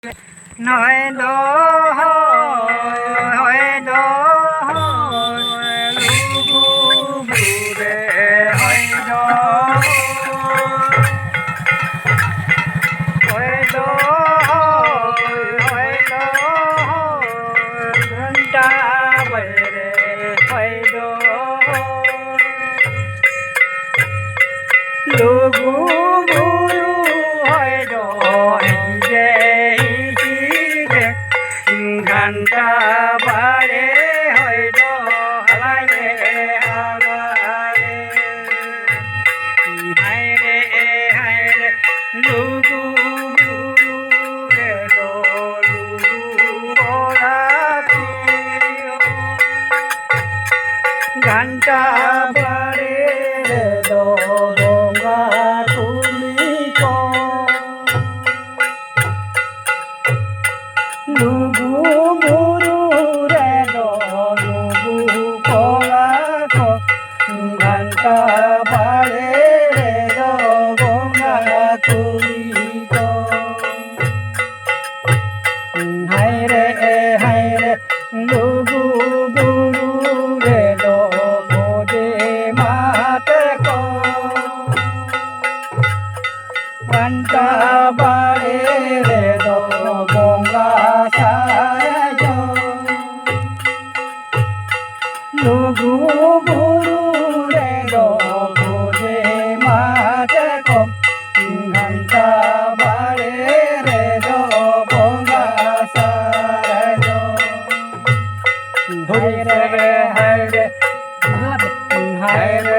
nói đó hỏi đó lu bu bu để hỏi đó ঘন্টা বাইরে হইল লঘু গুরু হইল যে ঘন্টা বাড়ে হইল হালাইরে হালাইরে হাইরে হাইরে লঘু ঘন্টা বাড়ে গঙ্গা তুলি লুগু গুরু রে লুগু কলা ঘন্টা বাড়ে গঙ্গা তুলি হাইরে হাইরে লুগু গুরু রে ঘন্টা বাড়ে রে গঙ্গা সায় লঘু গুরু রে বোঝে মাঝে কম ঘন্টা বাড়ে রে গঙ্গা সায় হায় রে হায় রে হায় রে